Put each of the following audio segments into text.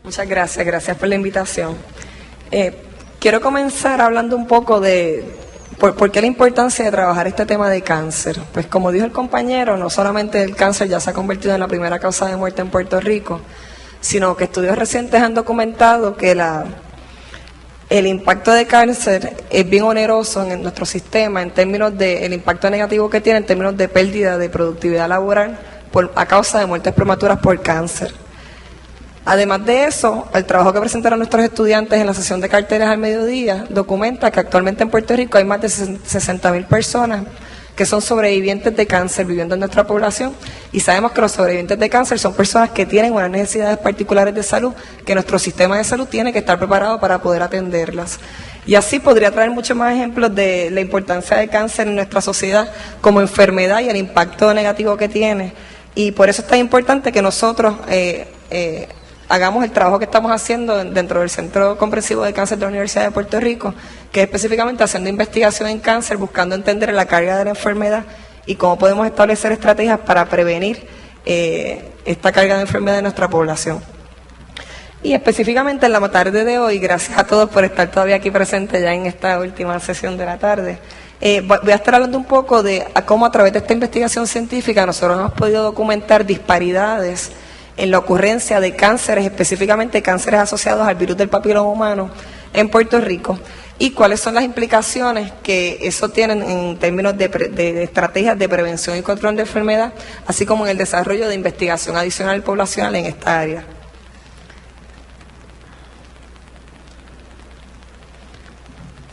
Muchas gracias, gracias por la invitación. Quiero comenzar hablando un poco de por qué la importancia de trabajar este tema de cáncer. Pues como dijo el compañero, no solamente el cáncer ya se ha convertido en la primera causa de muerte en Puerto Rico, sino que estudios recientes han documentado que el impacto de cáncer es bien oneroso en nuestro sistema en términos del impacto negativo que tiene en términos de pérdida de productividad laboral a causa de muertes prematuras por cáncer. Además de eso, el trabajo que presentaron nuestros estudiantes en la sesión de carteles al mediodía documenta que actualmente en Puerto Rico hay más de 60.000 personas que son sobrevivientes de cáncer viviendo en nuestra población, y sabemos que los sobrevivientes de cáncer son personas que tienen unas necesidades particulares de salud que nuestro sistema de salud tiene que estar preparado para poder atenderlas. Y así podría traer muchos más ejemplos de la importancia de cáncer en nuestra sociedad como enfermedad y el impacto negativo que tiene. Y por eso es tan importante que nosotros hagamos el trabajo que estamos haciendo dentro del Centro Comprensivo de Cáncer de la Universidad de Puerto Rico, que es específicamente haciendo investigación en cáncer, buscando entender la carga de la enfermedad y cómo podemos establecer estrategias para prevenir esta carga de enfermedad de nuestra población. Y específicamente en la tarde de hoy, gracias a todos por estar todavía aquí presentes ya en esta última sesión de la tarde, voy a estar hablando un poco de cómo a través de esta investigación científica nosotros hemos podido documentar disparidades en la ocurrencia de cánceres, específicamente cánceres asociados al virus del papiloma humano en Puerto Rico, y cuáles son las implicaciones que eso tiene en términos de estrategias de prevención y control de enfermedad, así como en el desarrollo de investigación adicional poblacional en esta área.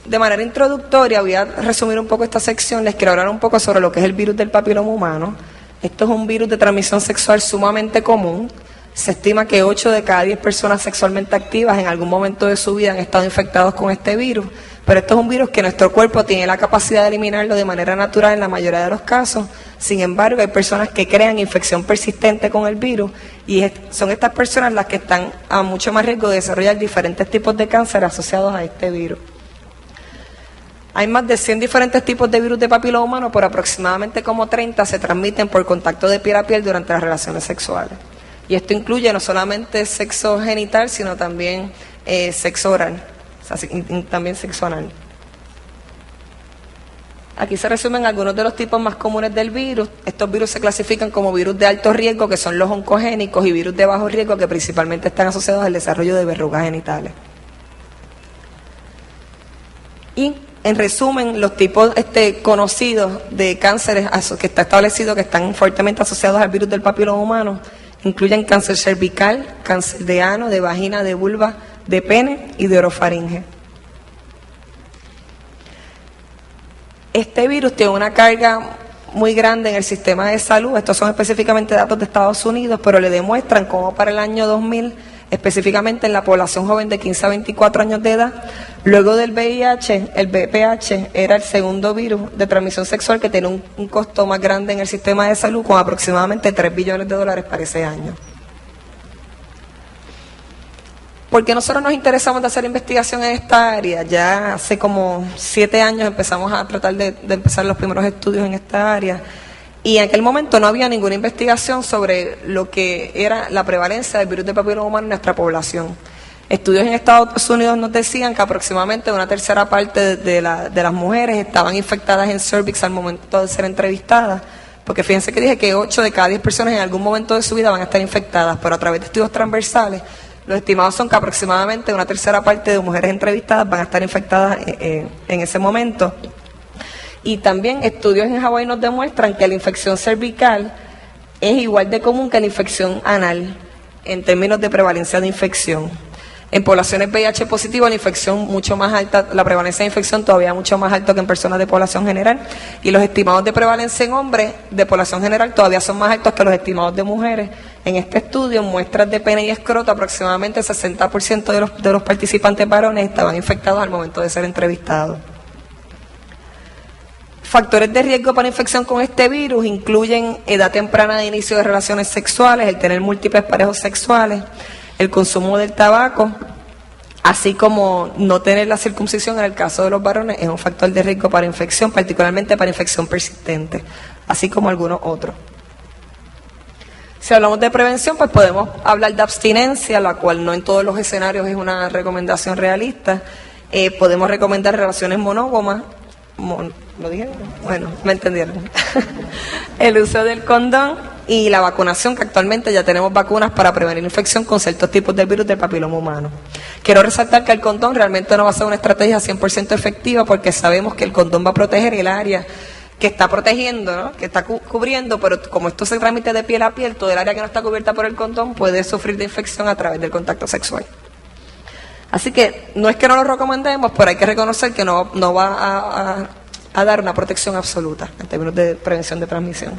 De manera introductoria, voy a resumir un poco esta sección. Les quiero hablar un poco sobre lo que es el virus del papiloma humano. Esto es un virus de transmisión sexual sumamente común. Se estima que 8 de cada 10 personas sexualmente activas en algún momento de su vida han estado infectados con este virus, pero esto es un virus que nuestro cuerpo tiene la capacidad de eliminarlo de manera natural en la mayoría de los casos. Sin embargo, hay personas que crean infección persistente con el virus, y son estas personas las que están a mucho más riesgo de desarrollar diferentes tipos de cáncer asociados a este virus. Hay más de 100 diferentes tipos de virus de papiloma humano, por aproximadamente como 30 se transmiten por contacto de piel a piel durante las relaciones sexuales. Y esto incluye no solamente sexo genital, sino también sexo oral, o sea, también sexo anal. Aquí se resumen algunos de los tipos más comunes del virus. Estos virus se clasifican como virus de alto riesgo, que son los oncogénicos, y virus de bajo riesgo, que principalmente están asociados al desarrollo de verrugas genitales. Y en resumen, los tipos conocidos de cánceres que está establecido que están fuertemente asociados al virus del papiloma humano incluyen cáncer cervical, cáncer de ano, de vagina, de vulva, de pene y de orofaringe. Este virus tiene una carga muy grande en el sistema de salud. Estos son específicamente datos de Estados Unidos, pero le demuestran cómo para el año 2000, específicamente en la población joven de 15 a 24 años de edad, luego del VIH, el VPH era el segundo virus de transmisión sexual que tiene un costo más grande en el sistema de salud, con aproximadamente $3 billones para ese año. ¿Por qué nosotros nos interesamos de hacer investigación en esta área? Ya hace como 7 años empezamos a tratar de empezar los primeros estudios en esta área. Y en aquel momento no había ninguna investigación sobre lo que era la prevalencia del virus del papiloma humano en nuestra población. Estudios en Estados Unidos nos decían que aproximadamente una tercera parte de las mujeres estaban infectadas en cervix al momento de ser entrevistadas, porque fíjense que dije que 8 de cada 10 personas en algún momento de su vida van a estar infectadas, pero a través de estudios transversales, los estimados son que aproximadamente una tercera parte de mujeres entrevistadas van a estar infectadas en ese momento. Y también estudios en Hawái nos demuestran que la infección cervical es igual de común que la infección anal en términos de prevalencia de infección. En poblaciones VIH positivo, la infección mucho más alta, la prevalencia de infección todavía mucho más alta que en personas de población general, y los estimados de prevalencia en hombres de población general todavía son más altos que los estimados de mujeres. En este estudio, en muestras de pene y escroto, aproximadamente el 60% de los participantes varones estaban infectados al momento de ser entrevistados. Factores de riesgo para infección con este virus incluyen edad temprana de inicio de relaciones sexuales, el tener múltiples parejos sexuales, el consumo del tabaco, así como no tener la circuncisión en el caso de los varones es un factor de riesgo para infección, particularmente para infección persistente, así como algunos otros. Si hablamos de prevención, pues podemos hablar de abstinencia, la cual no en todos los escenarios es una recomendación realista. Podemos recomendar relaciones monógamas. ¿Lo dije? Bueno, me entendieron. El uso del condón y la vacunación, que actualmente ya tenemos vacunas para prevenir infección con ciertos tipos de virus del papiloma humano. Quiero resaltar que el condón realmente no va a ser una estrategia 100% efectiva, porque sabemos que el condón va a proteger el área que está protegiendo, ¿no?, que está cubriendo, pero como esto se transmite de piel a piel, todo el área que no está cubierta por el condón puede sufrir de infección a través del contacto sexual. Así que no es que no lo recomendemos, pero hay que reconocer que no va a dar una protección absoluta en términos de prevención de transmisión.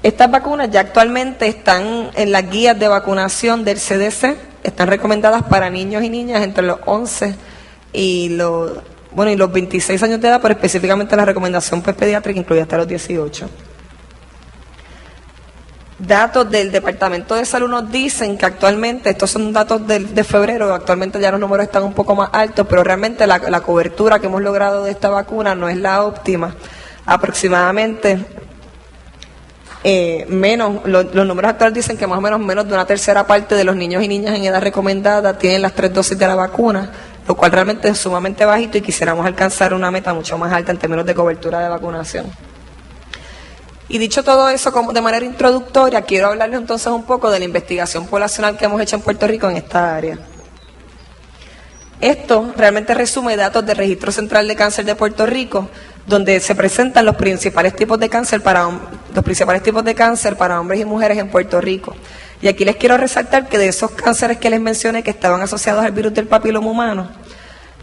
Estas vacunas ya actualmente están en las guías de vacunación del CDC, están recomendadas para niños y niñas entre los 11 y los 26 años de edad, pero específicamente la recomendación pediátrica incluye hasta los 18. Datos del Departamento de Salud nos dicen que actualmente, estos son datos de febrero, actualmente ya los números están un poco más altos, pero realmente la cobertura que hemos logrado de esta vacuna no es la óptima. Aproximadamente los números actuales dicen que más o menos de una tercera parte de los niños y niñas en edad recomendada tienen las 3 dosis de la vacuna, lo cual realmente es sumamente bajito y quisiéramos alcanzar una meta mucho más alta en términos de cobertura de vacunación. Y dicho todo eso como de manera introductoria, quiero hablarles entonces un poco de la investigación poblacional que hemos hecho en Puerto Rico en esta área. Esto realmente resume datos del Registro Central de Cáncer de Puerto Rico, donde se presentan los principales tipos de cáncer para hombres y mujeres en Puerto Rico. Y aquí les quiero resaltar que de esos cánceres que les mencioné que estaban asociados al virus del papiloma humano,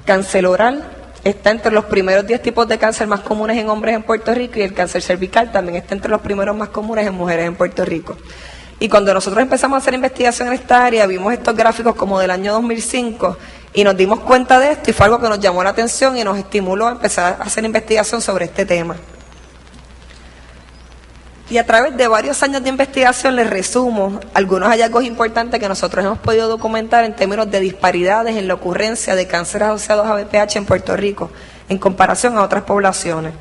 cáncer oral está entre los primeros 10 tipos de cáncer más comunes en hombres en Puerto Rico, y el cáncer cervical también está entre los primeros más comunes en mujeres en Puerto Rico. Y cuando nosotros empezamos a hacer investigación en esta área, vimos estos gráficos como del año 2005 y nos dimos cuenta de esto, y fue algo que nos llamó la atención y nos estimuló a empezar a hacer investigación sobre este tema. Y a través de varios años de investigación les resumo algunos hallazgos importantes que nosotros hemos podido documentar en términos de disparidades en la ocurrencia de cánceres asociados a VPH en Puerto Rico en comparación a otras poblaciones.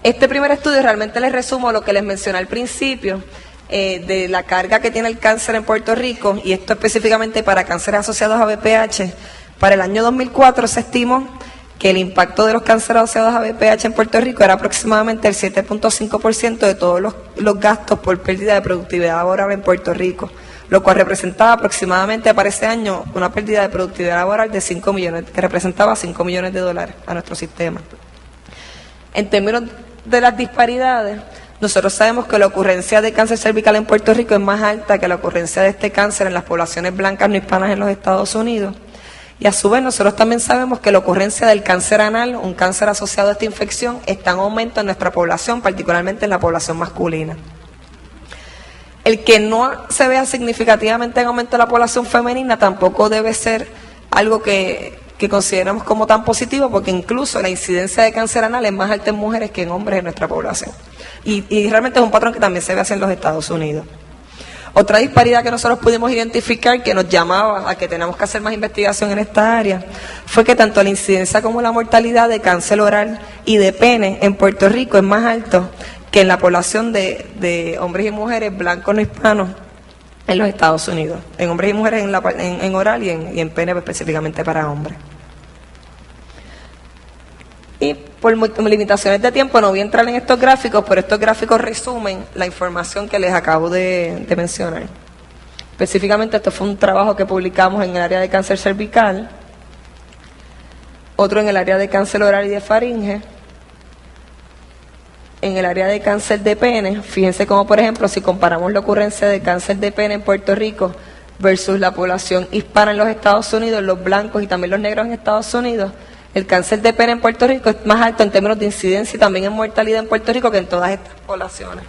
Este primer estudio realmente les resumo lo que les mencioné al principio, de la carga que tiene el cáncer en Puerto Rico, y esto específicamente para cánceres asociados a VPH. Para el año 2004 se estimó que el impacto de los cánceres asociados a VPH en Puerto Rico era aproximadamente el 7.5% de todos los gastos por pérdida de productividad laboral en Puerto Rico, lo cual representaba aproximadamente para ese año una pérdida de productividad laboral de 5 millones, que representaba $5 millones a nuestro sistema. En términos de las disparidades, nosotros sabemos que la ocurrencia de cáncer cervical en Puerto Rico es más alta que la ocurrencia de este cáncer en las poblaciones blancas no hispanas en los Estados Unidos. Y a su vez nosotros también sabemos que la ocurrencia del cáncer anal, un cáncer asociado a esta infección, está en aumento en nuestra población, particularmente en la población masculina. El que no se vea significativamente en aumento en la población femenina tampoco debe ser algo que consideramos como tan positivo, porque incluso la incidencia de cáncer anal es más alta en mujeres que en hombres en nuestra población. Y realmente es un patrón que también se ve así en los Estados Unidos. Otra disparidad que nosotros pudimos identificar, que nos llamaba a que tenemos que hacer más investigación en esta área, fue que tanto la incidencia como la mortalidad de cáncer oral y de pene en Puerto Rico es más alto que en la población de hombres y mujeres blancos no hispanos en los Estados Unidos. En hombres y mujeres en oral y en pene específicamente para hombres. Y por limitaciones de tiempo no voy a entrar en estos gráficos, pero estos gráficos resumen la información que les acabo de mencionar. Específicamente esto fue un trabajo que publicamos en el área de cáncer cervical, otro en el área de cáncer oral y de faringe, en el área de cáncer de pene. Fíjense cómo, por ejemplo, si comparamos la ocurrencia de cáncer de pene en Puerto Rico versus la población hispana en los Estados Unidos, los blancos y también los negros en Estados Unidos, el cáncer de pene en Puerto Rico es más alto en términos de incidencia y también en mortalidad en Puerto Rico que en todas estas poblaciones.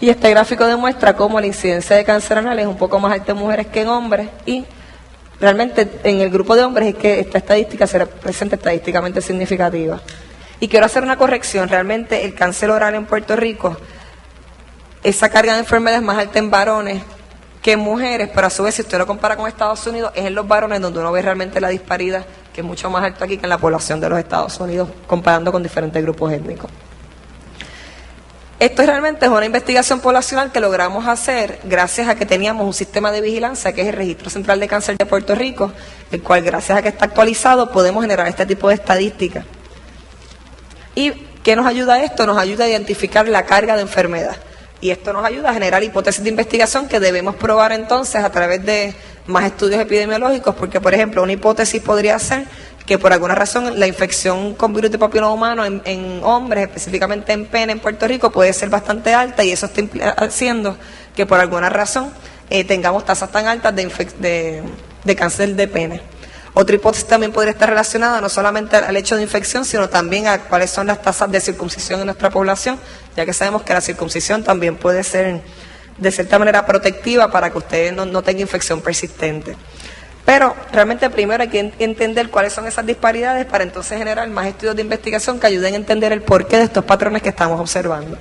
Y este gráfico demuestra cómo la incidencia de cáncer anal es un poco más alta en mujeres que en hombres, y realmente en el grupo de hombres es que esta estadística se presenta estadísticamente significativa. Y quiero hacer una corrección, realmente el cáncer oral en Puerto Rico, esa carga de enfermedades es más alta en varones que en mujeres, pero a su vez si usted lo compara con Estados Unidos, es en los varones donde uno ve realmente la disparidad, que es mucho más alto aquí que en la población de los Estados Unidos, comparando con diferentes grupos étnicos. Esto realmente es una investigación poblacional que logramos hacer gracias a que teníamos un sistema de vigilancia que es el Registro Central de Cáncer de Puerto Rico, el cual gracias a que está actualizado podemos generar este tipo de estadísticas. ¿Y qué nos ayuda esto? Nos ayuda a identificar la carga de enfermedad. Y esto nos ayuda a generar hipótesis de investigación que debemos probar entonces a través de más estudios epidemiológicos, porque por ejemplo una hipótesis podría ser que por alguna razón la infección con virus de papiloma humano en hombres, específicamente en pene en Puerto Rico, puede ser bastante alta y eso está haciendo que por alguna razón tengamos tasas tan altas de cáncer de pene. Otra hipótesis también podría estar relacionada no solamente al hecho de infección, sino también a cuáles son las tasas de circuncisión en nuestra población, ya que sabemos que la circuncisión también puede ser de cierta manera protectiva para que usted no tenga infección persistente. Pero realmente primero hay que entender cuáles son esas disparidades para entonces generar más estudios de investigación que ayuden a entender el porqué de estos patrones que estamos observando.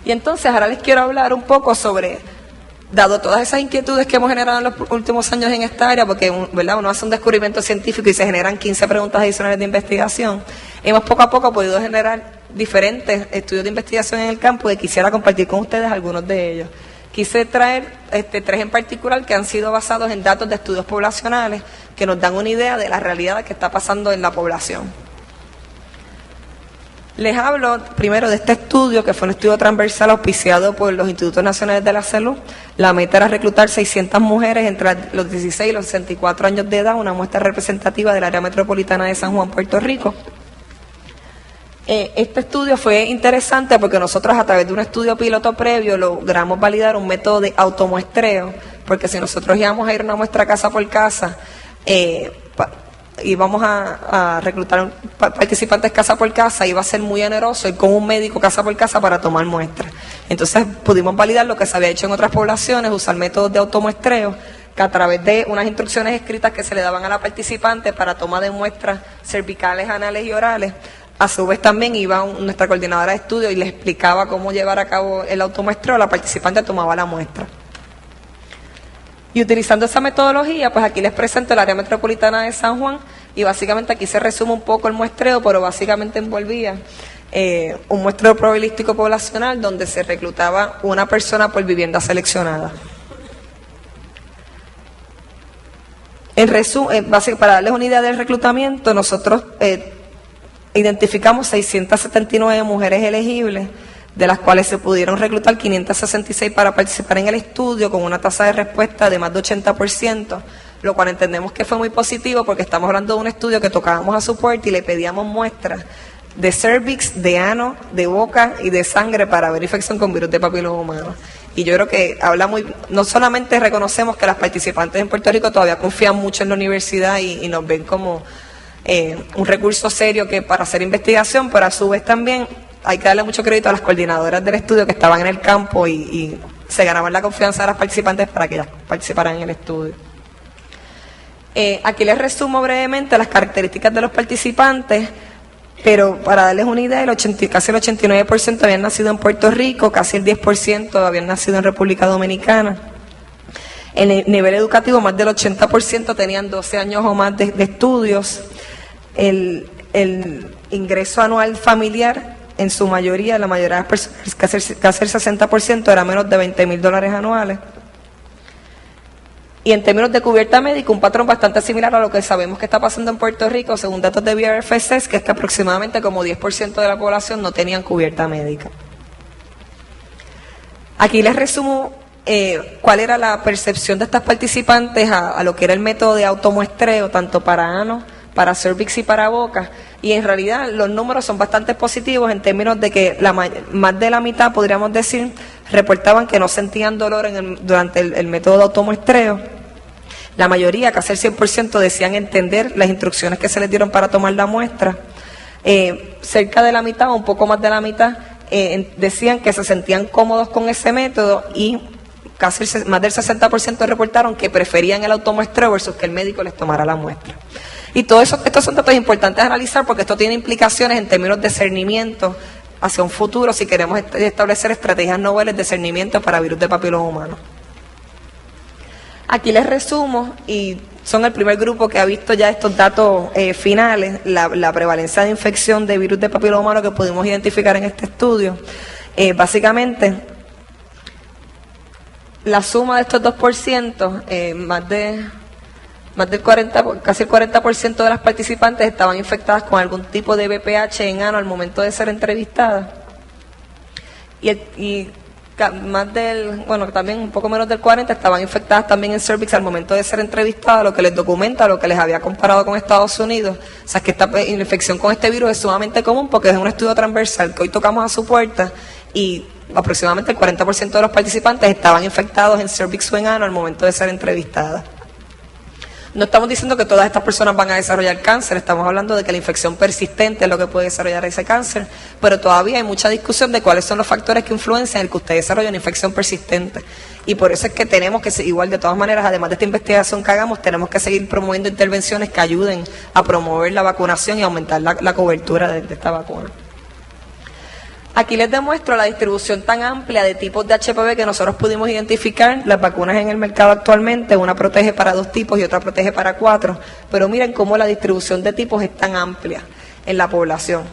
Y entonces ahora les quiero hablar un poco sobre, dado todas esas inquietudes que hemos generado en los últimos años en esta área, porque ¿verdad? Uno hace un descubrimiento científico y se generan 15 preguntas adicionales de investigación, hemos poco a poco podido generar diferentes estudios de investigación en el campo y quisiera compartir con ustedes algunos de ellos. Quise traer 3 en particular que han sido basados en datos de estudios poblacionales que nos dan una idea de la realidad que está pasando en la población. Les hablo primero de este estudio, que fue un estudio transversal auspiciado por los Institutos Nacionales de la Salud. La meta era reclutar 600 mujeres entre los 16 y los 64 años de edad, una muestra representativa del área metropolitana de San Juan, Puerto Rico. Este estudio fue interesante porque nosotros a través de un estudio piloto previo logramos validar un método de automuestreo, porque si nosotros íbamos a ir a una muestra casa por casa, íbamos a reclutar participantes casa por casa, iba a ser muy oneroso ir con un médico casa por casa para tomar muestras. Entonces pudimos validar lo que se había hecho en otras poblaciones, usar métodos de automuestreo, que a través de unas instrucciones escritas que se le daban a la participante para toma de muestras cervicales, anales y orales. A su vez también iba nuestra coordinadora de estudio y le explicaba cómo llevar a cabo el automuestreo, la participante tomaba la muestra. Y utilizando esa metodología, pues aquí les presento el área metropolitana de San Juan y básicamente aquí se resume un poco el muestreo, pero básicamente envolvía un muestreo probabilístico poblacional donde se reclutaba una persona por vivienda seleccionada. En resumen, para darles una idea del reclutamiento, nosotros identificamos 679 mujeres elegibles, de las cuales se pudieron reclutar 566 para participar en el estudio con una tasa de respuesta de más de 80%, lo cual entendemos que fue muy positivo porque estamos hablando de un estudio que tocábamos a su puerta y le pedíamos muestras de cervix, de ano, de boca y de sangre para ver infección con virus de papiloma humano. Y yo creo que no solamente reconocemos que las participantes en Puerto Rico todavía confían mucho en la universidad y nos ven como un recurso serio que para hacer investigación, pero a su vez también hay que darle mucho crédito a las coordinadoras del estudio que estaban en el campo y se ganaban la confianza de las participantes para que ellas participaran en el estudio. Aquí les resumo brevemente las características de los participantes, pero para darles una idea, casi el 89% habían nacido en Puerto Rico, casi el 10% habían nacido en República Dominicana. En el nivel educativo, más del 80% tenían 12 años o más de estudios. El ingreso anual familiar, en su mayoría, la mayoría de las personas, casi el 60%, era menos de $20,000 anuales. Y en términos de cubierta médica, un patrón bastante similar a lo que sabemos que está pasando en Puerto Rico, según datos de BRFC, que es que aproximadamente como 10% de la población no tenían cubierta médica. Aquí les resumo cuál era la percepción de estas participantes a lo que era el método de automuestreo, tanto para ano, para cervix y para boca, y en realidad los números son bastante positivos en términos de que más de la mitad, podríamos decir, reportaban que no sentían dolor durante el método de automuestreo. La mayoría, casi el 100%, decían entender las instrucciones que se les dieron para tomar la muestra. Cerca de la mitad, o un poco más de la mitad, decían que se sentían cómodos con ese método y casi más del 60% reportaron que preferían el automuestreo versus que el médico les tomara la muestra. Y todo eso, estos son datos importantes a analizar porque esto tiene implicaciones en términos de cernimiento hacia un futuro si queremos establecer estrategias noveles de cernimiento para virus de papiloma humano. Aquí les resumo, y son el primer grupo que ha visto ya estos datos finales, la prevalencia de infección de virus de papiloma humano que pudimos identificar en este estudio. Básicamente, la suma de estos 2%, más del 40, casi el 40% de las participantes estaban infectadas con algún tipo de VPH en ano al momento de ser entrevistadas. También un poco menos del 40 estaban infectadas también en cervix al momento de ser entrevistadas, lo que les documenta lo que les había comparado con Estados Unidos. O sea, que esta infección con este virus es sumamente común porque es un estudio transversal que hoy tocamos a su puerta y aproximadamente el 40% de los participantes estaban infectados en cervix o en ano al momento de ser entrevistadas. No estamos diciendo que todas estas personas van a desarrollar cáncer, estamos hablando de que la infección persistente es lo que puede desarrollar ese cáncer, pero todavía hay mucha discusión de cuáles son los factores que influencian el que usted desarrolle una infección persistente. Y por eso es que tenemos que, igual de todas maneras, además de esta investigación que hagamos, tenemos que seguir promoviendo intervenciones que ayuden a promover la vacunación y aumentar la cobertura de esta vacuna. Aquí les demuestro la distribución tan amplia de tipos de HPV que nosotros pudimos identificar. Las vacunas en el mercado actualmente, una protege para 2 tipos y otra protege para 4, pero miren cómo la distribución de tipos es tan amplia en la población.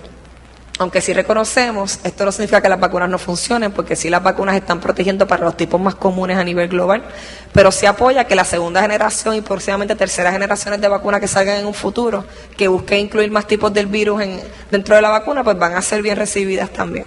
Aunque sí reconocemos, esto no significa que las vacunas no funcionen, porque sí las vacunas están protegiendo para los tipos más comunes a nivel global, pero sí apoya que la segunda generación y próximamente tercera generaciones de vacunas que salgan en un futuro, que busquen incluir más tipos del virus dentro de la vacuna, pues van a ser bien recibidas también.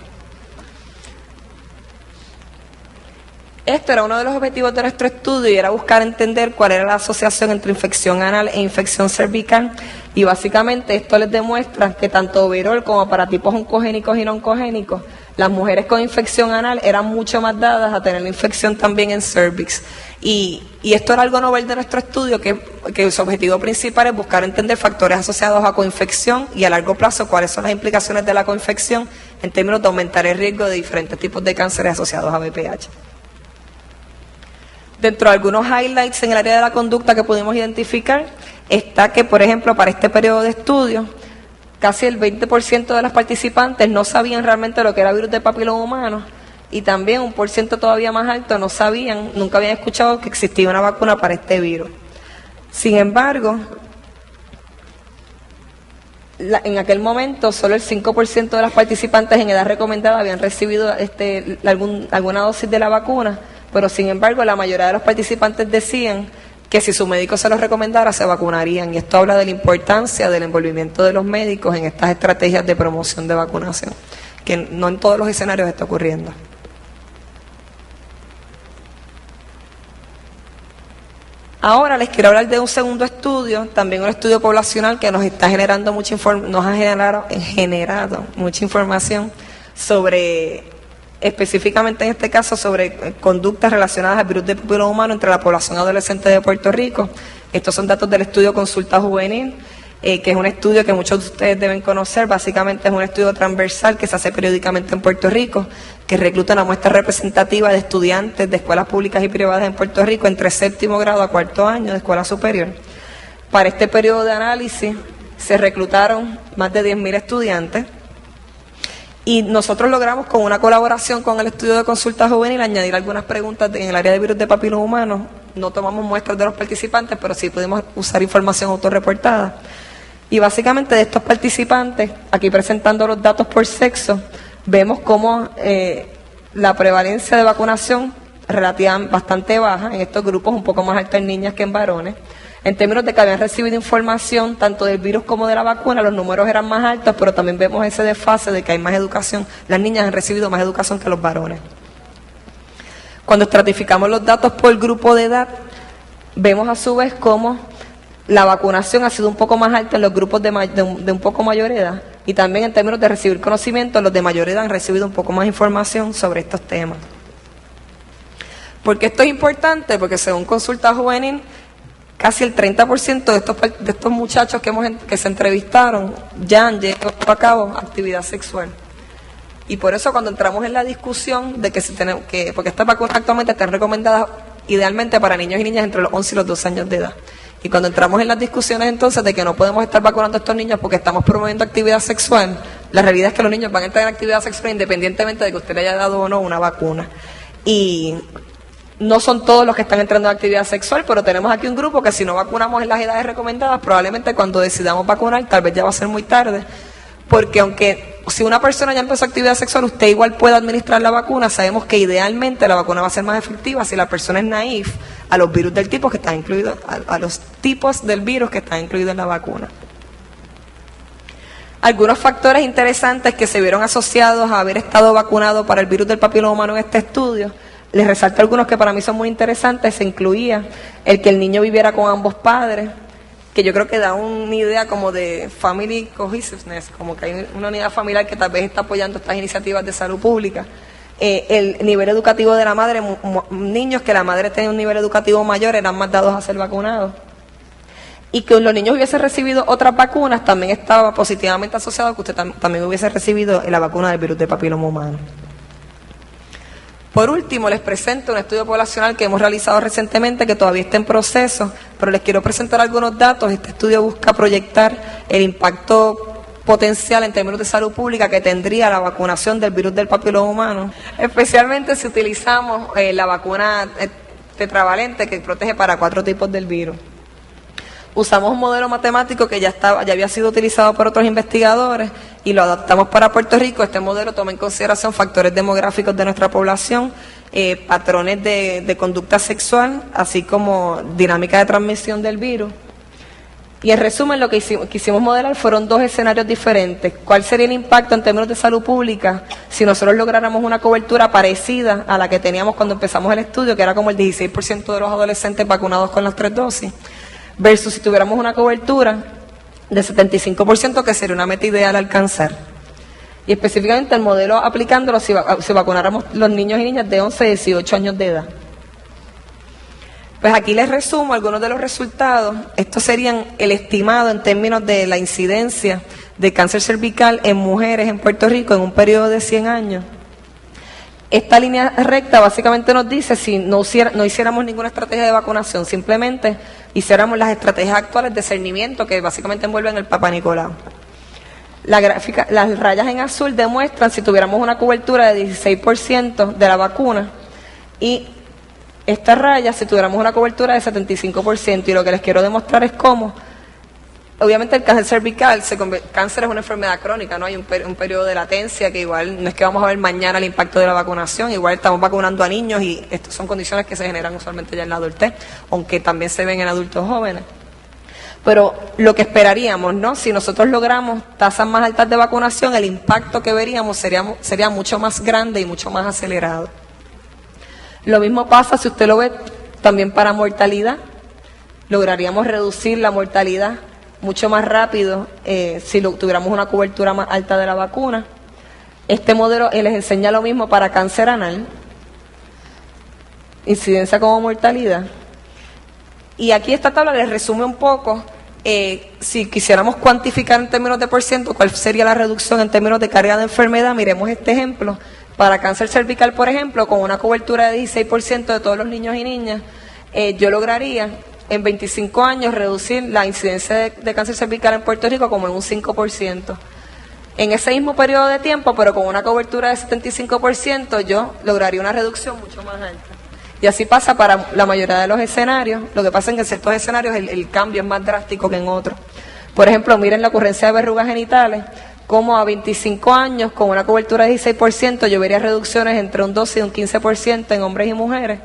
Esto era uno de los objetivos de nuestro estudio y era buscar entender cuál era la asociación entre infección anal e infección cervical, y básicamente esto les demuestra que tanto overall como para tipos oncogénicos y no oncogénicos, las mujeres con infección anal eran mucho más dadas a tener la infección también en cervix. Y esto era algo novel de nuestro estudio, que su objetivo principal es buscar entender factores asociados a coinfección y a largo plazo cuáles son las implicaciones de la coinfección en términos de aumentar el riesgo de diferentes tipos de cánceres asociados a VPH. Dentro de algunos highlights en el área de la conducta que pudimos identificar, está que, por ejemplo, para este periodo de estudio, casi el 20% de las participantes no sabían realmente lo que era virus de papiloma humano, y también un por ciento todavía más alto no sabían, nunca habían escuchado que existía una vacuna para este virus. Sin embargo, en aquel momento solo el 5% de las participantes en edad recomendada habían recibido alguna dosis de la vacuna, pero sin embargo la mayoría de los participantes decían que si su médico se los recomendara se vacunarían, y esto habla de la importancia del envolvimiento de los médicos en estas estrategias de promoción de vacunación, que no en todos los escenarios está ocurriendo. Ahora les quiero hablar de un segundo estudio, también un estudio poblacional que nos está generando nos ha generado mucha información sobre, específicamente en este caso, sobre conductas relacionadas al virus de papiloma humano entre la población adolescente de Puerto Rico. Estos son datos del estudio Consulta Juvenil, que es un estudio que muchos de ustedes deben conocer. Básicamente es un estudio transversal que se hace periódicamente en Puerto Rico, que recluta una muestra representativa de estudiantes de escuelas públicas y privadas en Puerto Rico entre 7º grado a 4º año de escuela superior. Para este periodo de análisis se reclutaron más de 10.000 estudiantes, y nosotros logramos, con una colaboración con el estudio de Consulta Juvenil, añadir algunas preguntas en el área de virus de papiloma humano. No tomamos muestras de los participantes, pero sí pudimos usar información autorreportada. Y básicamente de estos participantes, aquí presentando los datos por sexo, vemos cómo la prevalencia de vacunación relativamente bastante baja en estos grupos, un poco más alta en niñas que en varones. En términos de que habían recibido información tanto del virus como de la vacuna, los números eran más altos, pero también vemos ese desfase de que hay más educación. Las niñas han recibido más educación que los varones. Cuando estratificamos los datos por grupo de edad, vemos a su vez cómo la vacunación ha sido un poco más alta en los grupos de un poco mayor edad, y también en términos de recibir conocimiento, los de mayor edad han recibido un poco más información sobre estos temas. ¿Por qué esto es importante? Porque según Consulta Juvenil, casi el 30% de estos muchachos que se entrevistaron ya han llevado a cabo actividad sexual. Y por eso, cuando entramos en la discusión de porque estas vacunas actualmente están recomendadas idealmente para niños y niñas entre los 11 y los 12 años de edad. Y cuando entramos en las discusiones entonces de que no podemos estar vacunando a estos niños porque estamos promoviendo actividad sexual, la realidad es que los niños van a entrar en actividad sexual independientemente de que usted le haya dado o no una vacuna. Y no son todos los que están entrando en actividad sexual, pero tenemos aquí un grupo que, si no vacunamos en las edades recomendadas, probablemente cuando decidamos vacunar, tal vez ya va a ser muy tarde, porque aunque si una persona ya empezó actividad sexual, usted igual puede administrar la vacuna. Sabemos que idealmente la vacuna va a ser más efectiva si la persona es naïf a los virus del tipo que están incluidos, a los tipos del virus que están incluidos en la vacuna. Algunos factores interesantes que se vieron asociados a haber estado vacunado para el virus del papiloma humano en este estudio, les resalto algunos que para mí son muy interesantes. Se incluía el que el niño viviera con ambos padres, que yo creo que da una idea como de family cohesiveness, como que hay una unidad familiar que tal vez está apoyando estas iniciativas de salud pública. El nivel educativo de la madre, niños que la madre tenía un nivel educativo mayor eran más dados a ser vacunados. Y que los niños hubiesen recibido otras vacunas también estaba positivamente asociado a que usted también hubiese recibido la vacuna del virus del papiloma humano. Por último, les presento un estudio poblacional que hemos realizado recientemente, que todavía está en proceso, pero les quiero presentar algunos datos. Este estudio busca proyectar el impacto potencial en términos de salud pública que tendría la vacunación del virus del papiloma humano, especialmente si utilizamos la vacuna tetravalente que protege para 4 tipos del virus. Usamos un modelo matemático que ya había sido utilizado por otros investigadores y lo adaptamos para Puerto Rico. Este modelo toma en consideración factores demográficos de nuestra población, patrones de conducta sexual, así como dinámica de transmisión del virus. Y en resumen, lo que quisimos modelar fueron 2 escenarios diferentes. ¿Cuál sería el impacto en términos de salud pública si nosotros lográramos una cobertura parecida a la que teníamos cuando empezamos el estudio, que era como el 16% de los adolescentes vacunados con las 3 dosis? Versus si tuviéramos una cobertura de 75%, que sería una meta ideal a alcanzar. Y específicamente el modelo aplicándolo si vacunáramos los niños y niñas de 11 a 18 años de edad. Pues aquí les resumo algunos de los resultados. Estos serían el estimado en términos de la incidencia de cáncer cervical en mujeres en Puerto Rico en un periodo de 100 años. Esta línea recta básicamente nos dice si no hiciéramos ninguna estrategia de vacunación, simplemente hiciéramos las estrategias actuales de cernimiento que básicamente envuelven el Papá Nicolau. Las rayas en azul demuestran si tuviéramos una cobertura de 16% de la vacuna y estas rayas si tuviéramos una cobertura de 75%. Y lo que les quiero demostrar es cómo, obviamente el cáncer cervical, cáncer es una enfermedad crónica, ¿no? Hay un periodo de latencia que igual no es que vamos a ver mañana el impacto de la vacunación, igual estamos vacunando a niños y estas son condiciones que se generan usualmente ya en la adultez, aunque también se ven en adultos jóvenes. Pero lo que esperaríamos, ¿no? Si nosotros logramos tasas más altas de vacunación, el impacto que veríamos sería mucho más grande y mucho más acelerado. Lo mismo pasa, si usted lo ve, también para mortalidad. Lograríamos reducir la mortalidad mucho más rápido si tuviéramos una cobertura más alta de la vacuna. Este modelo les enseña lo mismo para cáncer anal, incidencia como mortalidad. Y aquí esta tabla les resume un poco, si quisiéramos cuantificar en términos de por ciento, cuál sería la reducción en términos de carga de enfermedad. Miremos este ejemplo. Para cáncer cervical, por ejemplo, con una cobertura de 16% de todos los niños y niñas, yo lograría en 25 años reducir la incidencia de cáncer cervical en Puerto Rico como en un 5%. En ese mismo periodo de tiempo, pero con una cobertura de 75%, yo lograría una reducción mucho más alta. Y así pasa para la mayoría de los escenarios. Lo que pasa es que en ciertos escenarios el cambio es más drástico que en otros. Por ejemplo, miren la ocurrencia de verrugas genitales, como a 25 años, con una cobertura de 16%, yo vería reducciones entre un 12 y un 15% en hombres y mujeres.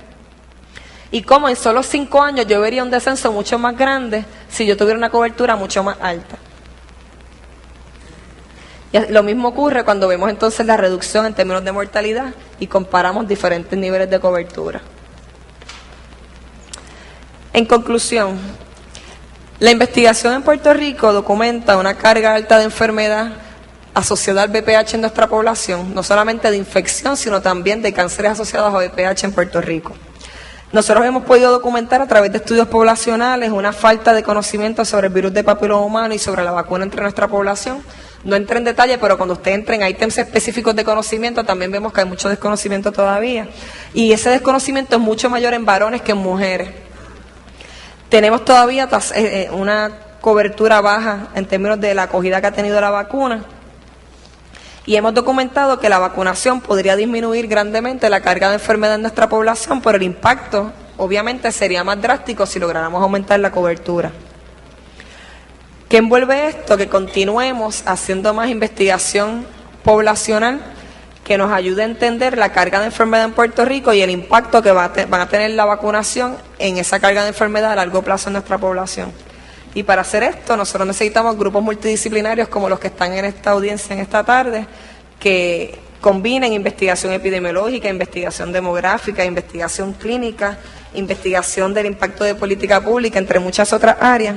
Y como en solo 5 años yo vería un descenso mucho más grande si yo tuviera una cobertura mucho más alta. Y lo mismo ocurre cuando vemos entonces la reducción en términos de mortalidad y comparamos diferentes niveles de cobertura. En conclusión, la investigación en Puerto Rico documenta una carga alta de enfermedad asociada al VPH en nuestra población, no solamente de infección, sino también de cánceres asociados a VPH en Puerto Rico. Nosotros hemos podido documentar a través de estudios poblacionales una falta de conocimiento sobre el virus de papiloma humano y sobre la vacuna entre nuestra población. No entré en detalle, pero cuando usted entre en ítems específicos de conocimiento, también vemos que hay mucho desconocimiento todavía. Y ese desconocimiento es mucho mayor en varones que en mujeres. Tenemos todavía una cobertura baja en términos de la acogida que ha tenido la vacuna. Y hemos documentado que la vacunación podría disminuir grandemente la carga de enfermedad en nuestra población, pero el impacto obviamente sería más drástico si lográramos aumentar la cobertura. ¿Qué envuelve esto? Que continuemos haciendo más investigación poblacional que nos ayude a entender la carga de enfermedad en Puerto Rico y el impacto que van a tener la vacunación en esa carga de enfermedad a largo plazo en nuestra población. Y para hacer esto, nosotros necesitamos grupos multidisciplinarios como los que están en esta audiencia en esta tarde, que combinen investigación epidemiológica, investigación demográfica, investigación clínica, investigación del impacto de política pública, entre muchas otras áreas,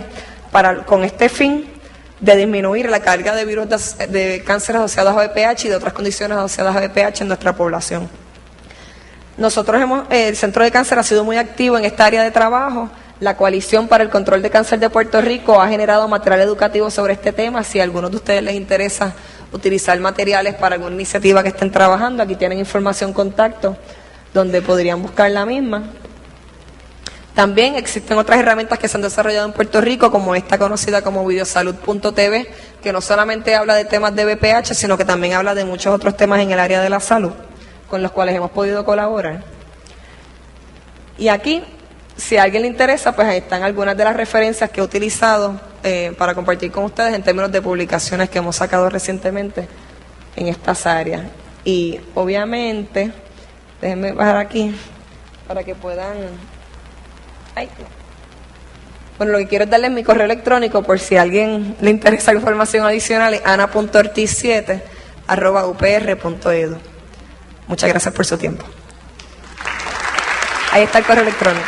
con este fin de disminuir la carga de virus de cáncer asociados a VPH y de otras condiciones asociadas a VPH en nuestra población. El Centro de Cáncer ha sido muy activo en esta área de trabajo. La Coalición para el Control de Cáncer de Puerto Rico ha generado material educativo sobre este tema. Si a algunos de ustedes les interesa utilizar materiales para alguna iniciativa que estén trabajando, aquí tienen información contacto donde podrían buscar la misma. También existen otras herramientas que se han desarrollado en Puerto Rico, como esta conocida como videosalud.tv, que no solamente habla de temas de VPH, sino que también habla de muchos otros temas en el área de la salud, con los cuales hemos podido colaborar. Y aquí, si a alguien le interesa, pues ahí están algunas de las referencias que he utilizado para compartir con ustedes en términos de publicaciones que hemos sacado recientemente en estas áreas. Y obviamente, déjenme bajar aquí para que puedan... Bueno, lo que quiero es darles mi correo electrónico por si a alguien le interesa información adicional, es ana.ortiz7@upr.edu. Muchas gracias por su tiempo. Ahí está el correo electrónico.